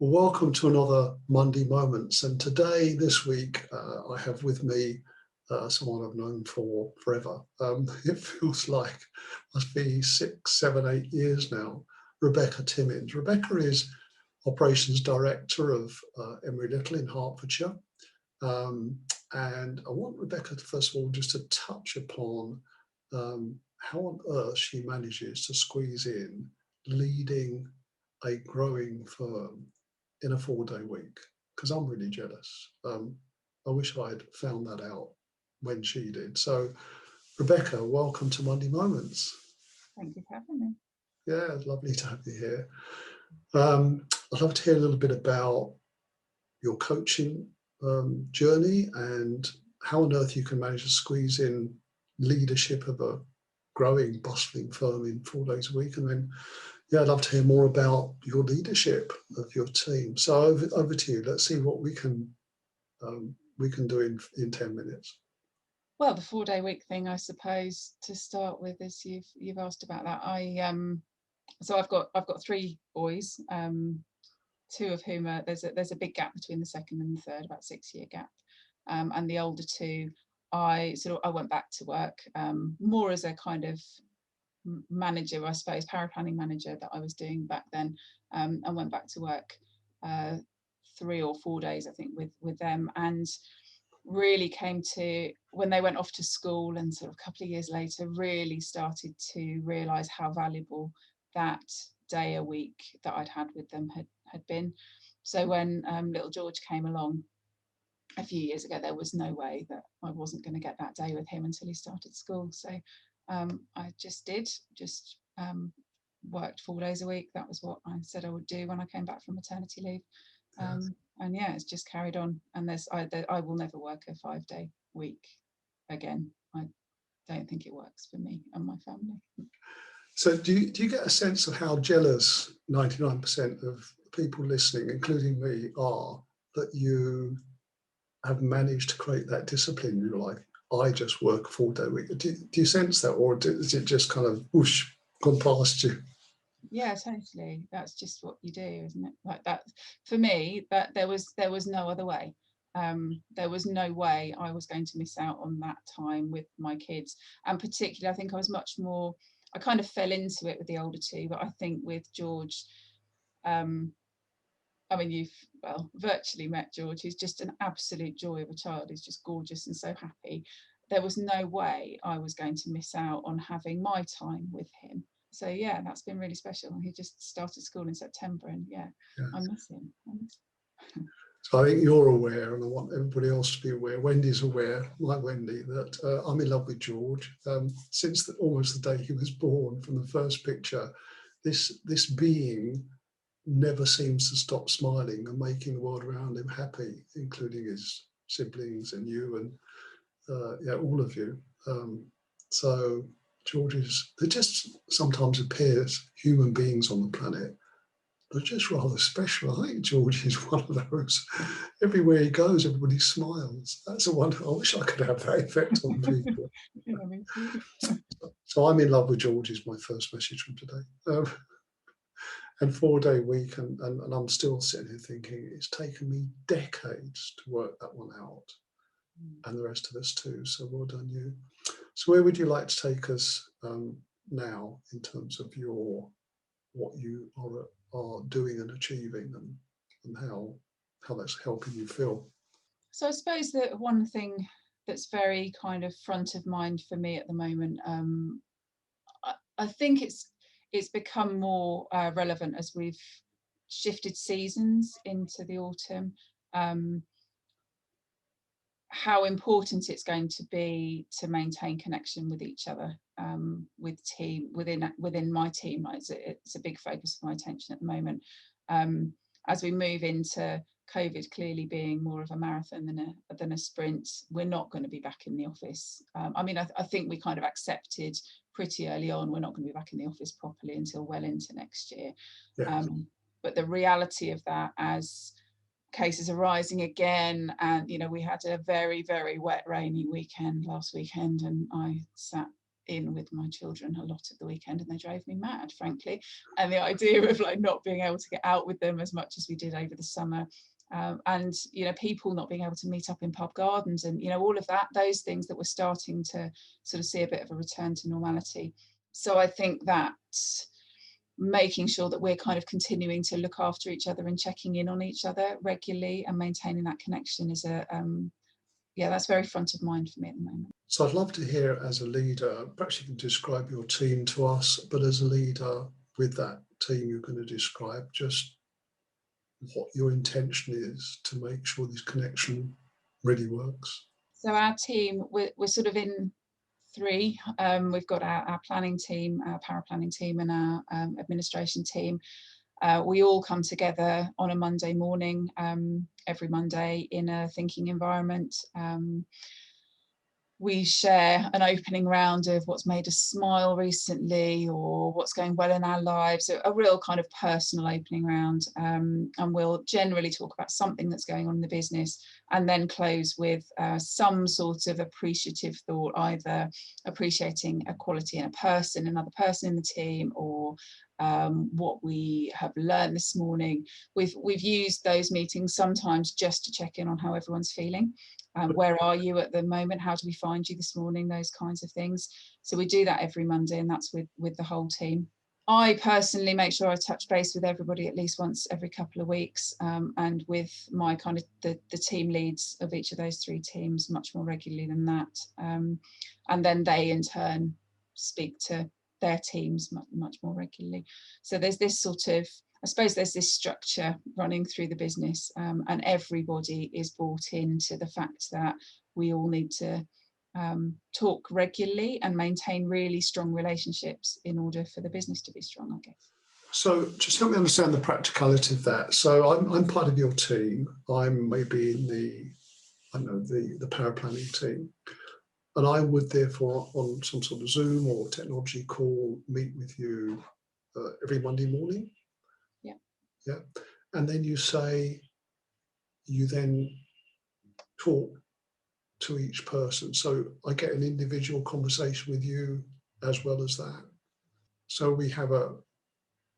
Well, welcome to another Monday Moments. And today, this week, I have with me someone I've known for forever. It feels like must be 6, 7, 8 years now. Rebecca Timmins. Rebecca is Operations Director of Emery Little in Hertfordshire. And I want Rebecca to, first of all, just to touch upon how on earth she manages to squeeze in leading a growing firm in a 4-day week, because I'm really jealous. I wish I'd found that out when she did. So, Rebecca, welcome to Monday Moments. Thank you for having me. Yeah, lovely to have you here. I'd love to hear a little bit about your coaching journey and how on earth you can manage to squeeze in leadership of a growing, bustling firm in 4 days a week. And then, yeah, I'd love to hear more about your leadership of your team. So over to you. Let's see what we can do in 10 minutes. Well, the 4-day week thing, I suppose, to start with, is you've asked about that. So I've got 3 boys, 2 of whom are there's a big gap between the second and the third, about 6-year gap, and the older 2, I went back to work more as a kind of manager, I suppose, paraplanning manager that I was doing back then, and went back to work 3 or 4 days, I think, with them, and really came to, when they went off to school and sort of a couple of years later, really started to realise how valuable that day a week that I'd had with them had been. So when little George came along a few years ago, there was no way that I wasn't going to get that day with him until he started school. So I just worked 4 days a week. That was what I said I would do when I came back from maternity leave. And yeah, it's just carried on. And I will never work a 5-day week again. I don't think it works for me and my family. So do you get a sense of how jealous 99% of people listening, including me, are that you have managed to create that discipline? You're like, I just work a 4-day week. Do you sense that, or is it just kind of whoosh, gone past you? Yeah, totally. That's just what you do, isn't it? Like that for me, that there was no other way. There was no way I was going to miss out on that time with my kids. And particularly, I think I was much more, I kind of fell into it with the older 2, but I think with George, I mean, you've virtually met George. He's just an absolute joy of a child. He's just gorgeous and so happy. There was no way I was going to miss out on having my time with him. So yeah, that's been really special. He just started school in September, and yeah. I miss him. So I think you're aware, and I want everybody else to be aware, Wendy's aware, like Wendy, that I'm in love with George. Since almost the day he was born, from the first picture, this being never seems to stop smiling and making the world around him happy, including his siblings and you and all of you. So George there just sometimes appears human beings on the planet. They're just rather special. I think George is one of those. Everywhere he goes, everybody smiles. That's a wonderful. I wish I could have that effect on people. So I'm in love with George is my first message from today. And 4-day week, and I'm still sitting here thinking it's taken me decades to work that one out, and the rest of us too. So well done you. So where would you like to take us now in terms of what you are doing and achieving, and how that's helping you feel? So I suppose that one thing that's very kind of front of mind for me at the moment, I think it's become more relevant as we've shifted seasons into the autumn, how important it's going to be to maintain connection with each other, within my team. It's a big focus of my attention at the moment, as we move into COVID clearly being more of a marathon than a sprint. We're not going to be back in the office. I think we kind of accepted pretty early on we're not going to be back in the office properly until well into next year. Yes. But the reality of that, as cases are rising again, and we had a very, very wet, rainy weekend last weekend, and I sat in with my children a lot of the weekend, and they drove me mad, frankly. And the idea of like not being able to get out with them as much as we did over the summer, and people not being able to meet up in pub gardens, and all of that, those things that we're starting to sort of see a bit of a return to normality. So I think that making sure that we're kind of continuing to look after each other and checking in on each other regularly and maintaining that connection is that's very front of mind for me at the moment. So I'd love to hear, as a leader, perhaps you can describe your team to us, but as a leader with that team you're going to describe, just what your intention is to make sure this connection really works. So our team, we're sort of in three. We've got our planning team, our power planning team, and our administration team. We all come together on a Monday morning, every Monday, in a thinking environment. We share an opening round of what's made us smile recently, or what's going well in our lives, a real kind of personal opening round. And we'll generally talk about something that's going on in the business, and then close with some sort of appreciative thought, either appreciating a quality in a person, another person in the team, or what we have learned this morning. We've used those meetings sometimes just to check in on how everyone's feeling. Where are you at the moment? How do we find you this morning? Those kinds of things. So we do that every Monday, and that's with the whole team. I personally make sure I touch base with everybody at least once every couple of weeks, and with my kind of the team leads of each of those three teams much more regularly than that. And then they in turn speak to their teams much more regularly. So there's this sort of, I suppose there's this structure running through the business, and everybody is bought into the fact that we all need to talk regularly and maintain really strong relationships in order for the business to be strong, I guess. So just help me understand the practicality of that. So I'm part of your team. I'm maybe in the power planning team. And I would therefore, on some sort of Zoom or technology call, meet with you every Monday morning. Yeah. And then you say, you then talk to each person. So I get an individual conversation with you as well as that. So we have a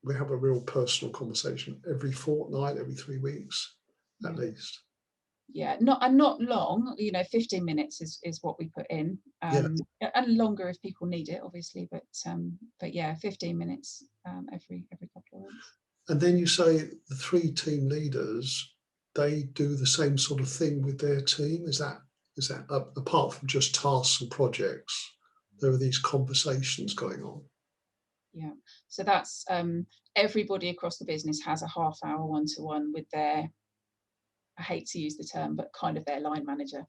real personal conversation every fortnight, every 3 weeks, at least. Yeah, not long, 15 minutes is what we put in, and longer if people need it, obviously, but yeah, 15 minutes every couple of weeks. And then you say the three team leaders, they do the same sort of thing with their team. Is that apart from just tasks and projects, there are these conversations going on? Yeah, so that's everybody across the business has a half-hour one-to-one with their, I hate to use the term, but kind of their line manager.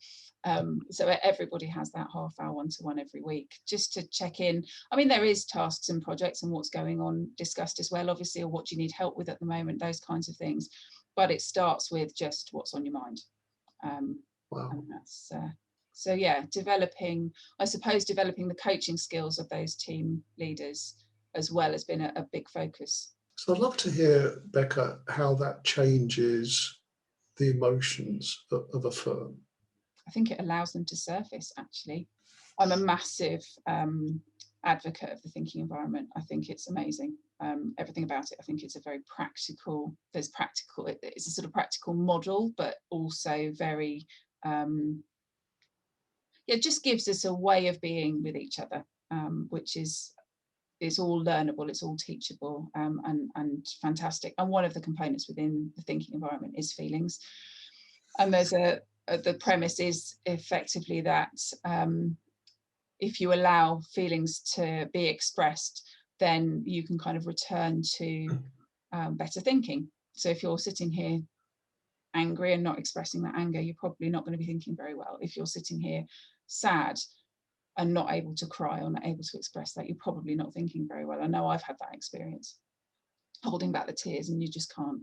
So everybody has that half-hour one-to-one every week, just to check in. I mean, there is tasks and projects and what's going on discussed as well, obviously, or what do you need help with at the moment, those kinds of things. But it starts with just what's on your mind. Wow. And that's, so yeah, developing the coaching skills of those team leaders as well has been a big focus. So I'd love to hear, Becca, how that changes the emotions of a firm. I think it allows them to surface, actually. I'm a massive advocate of the thinking environment. I think it's amazing. Everything about it, I think it's a very practical, it's a sort of practical model, but also very, it just gives us a way of being with each other, which is all learnable, it's all teachable, and fantastic. And one of the components within the thinking environment is feelings. And there's the premise is effectively that if you allow feelings to be expressed, then you can kind of return to better thinking. So if you're sitting here angry and not expressing that anger, you're probably not going to be thinking very well. If you're sitting here sad and not able to cry or not able to express that, you're probably not thinking very well. I know I've had that experience, holding back the tears, and you just can't,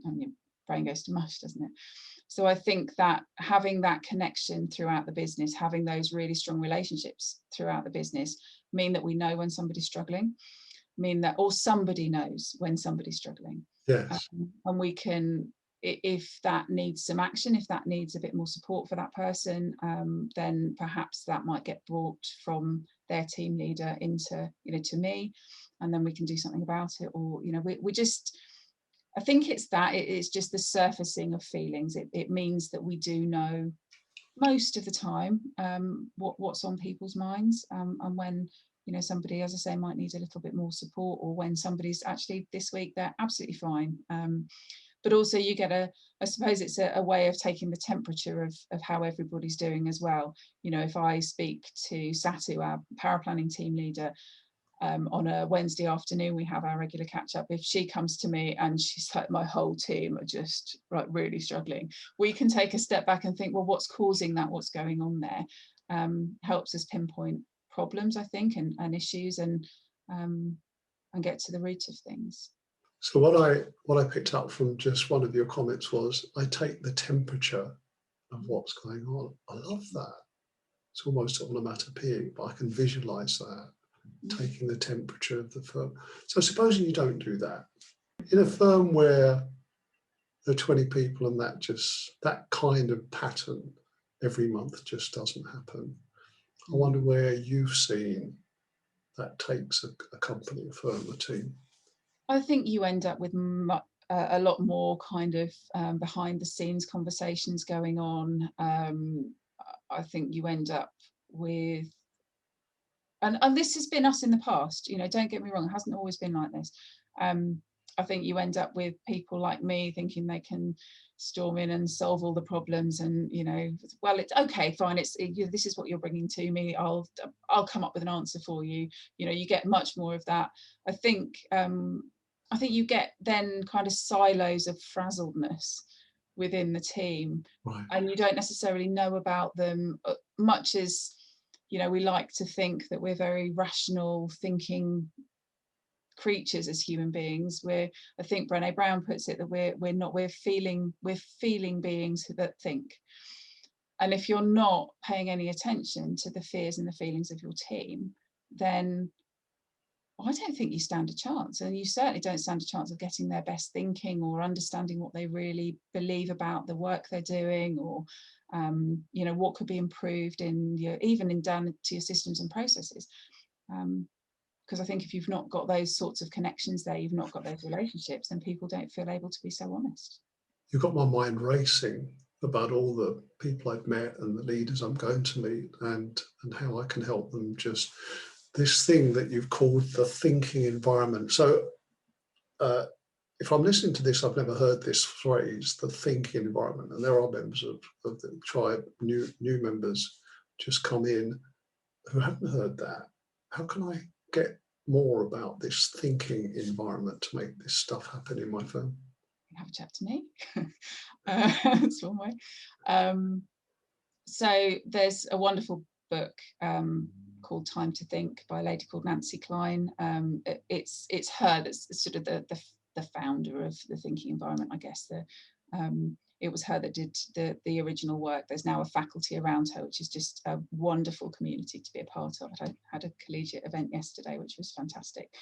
and your brain goes to mush, doesn't it? So I think that having that connection throughout the business, having those really strong relationships throughout the business, mean that we know when somebody's struggling, or somebody knows when somebody's struggling. Yes. And we can if that needs some action, if that needs a bit more support for that person, then perhaps that might get brought from their team leader into, to me, and then we can do something about it. Or, we just, I think it's just the surfacing of feelings. It means that we do know most of the time what's on people's minds, and when somebody, as I say, might need a little bit more support, or when somebody's actually this week they're absolutely fine. But also you get I suppose it's a way of taking the temperature of how everybody's doing as well. If I speak to Satu, our power planning team leader, on a Wednesday afternoon, we have our regular catch up. If she comes to me and she's like, my whole team are just really struggling, we can take a step back and think, well, what's causing that? What's going on there? Helps us pinpoint problems, I think, and issues, and get to the root of things. So what I picked up from just one of your comments was, I take the temperature of what's going on. I love that. It's almost onomatopoeic, but I can visualize that, taking the temperature of the firm. So supposing you don't do that, in a firm where there are 20 people and that kind of pattern every month just doesn't happen, I wonder where you've seen that takes a company, a firm, a team. I think you end up with a lot more kind of behind the scenes conversations going on. I think you end up with, and this has been us in the past, don't get me wrong, it hasn't always been like this. I think you end up with people like me thinking they can storm in and solve all the problems, and well, it's okay, fine, this is what you're bringing to me, I'll come up with an answer for you. You get much more of that. I think you get then kind of silos of frazzledness within the team, right, and you don't necessarily know about them much as we like to think that we're very rational thinking creatures as human beings. I think Brené Brown puts it that we're not, we're feeling beings that think. And if you're not paying any attention to the fears and the feelings of your team, then I don't think you stand a chance. And you certainly don't stand a chance of getting their best thinking or understanding what they really believe about the work they're doing, or what could be improved even down to your systems and processes. Because I think if you've not got those sorts of connections there, you've not got those relationships, then people don't feel able to be so honest. You've got my mind racing about all the people I've met and the leaders I'm going to meet, and how I can help them. Just this thing that you've called the thinking environment. So if I'm listening to this, I've never heard this phrase, the thinking environment. And there are members of the tribe, new members just come in who haven't heard that. How can I get more about this thinking environment to make this stuff happen in my firm? Have a chat to me. That's one way. So there's a wonderful book called Time to Think by a lady called Nancy Klein. It's her that's sort of the founder of the thinking environment, I guess. It was her that did the original work. There's now a faculty around her, which is just a wonderful community to be a part of. I had a collegiate event yesterday, which was fantastic.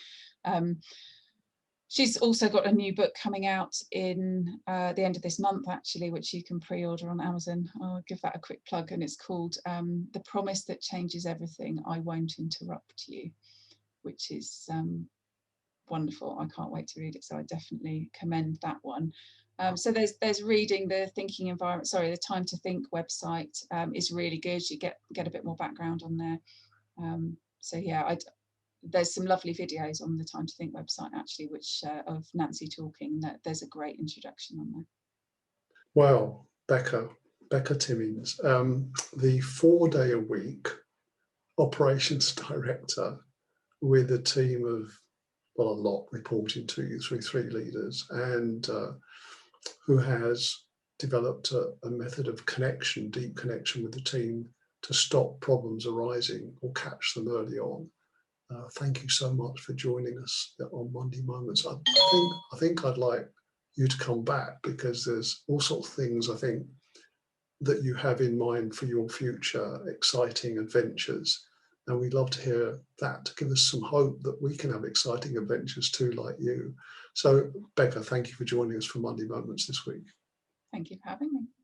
She's also got a new book coming out in the end of this month, actually, which you can pre-order on Amazon. I'll give that a quick plug, and it's called The Promise That Changes Everything, I Won't Interrupt You, which is wonderful. I can't wait to read it, so I definitely commend that one. So there's reading the thinking environment, the Time to Think website is really good. You get a bit more background on there. So yeah, there's some lovely videos on the Time to Think website, actually, which of Nancy talking. That there's a great introduction on there. Well, Rebecca Timmins, the 4-day-a-week operations director with a team of, well, a lot reporting to you through 3 leaders, and who has developed a method of connection, deep connection with the team to stop problems arising or catch them early on. Thank you so much for joining us on Monday Moments. I think I'd like you to come back, because there's all sorts of things I think that you have in mind for your future exciting adventures. And we'd love to hear that, to give us some hope that we can have exciting adventures too, like you. So, Becca, thank you for joining us for Monday Moments this week. Thank you for having me.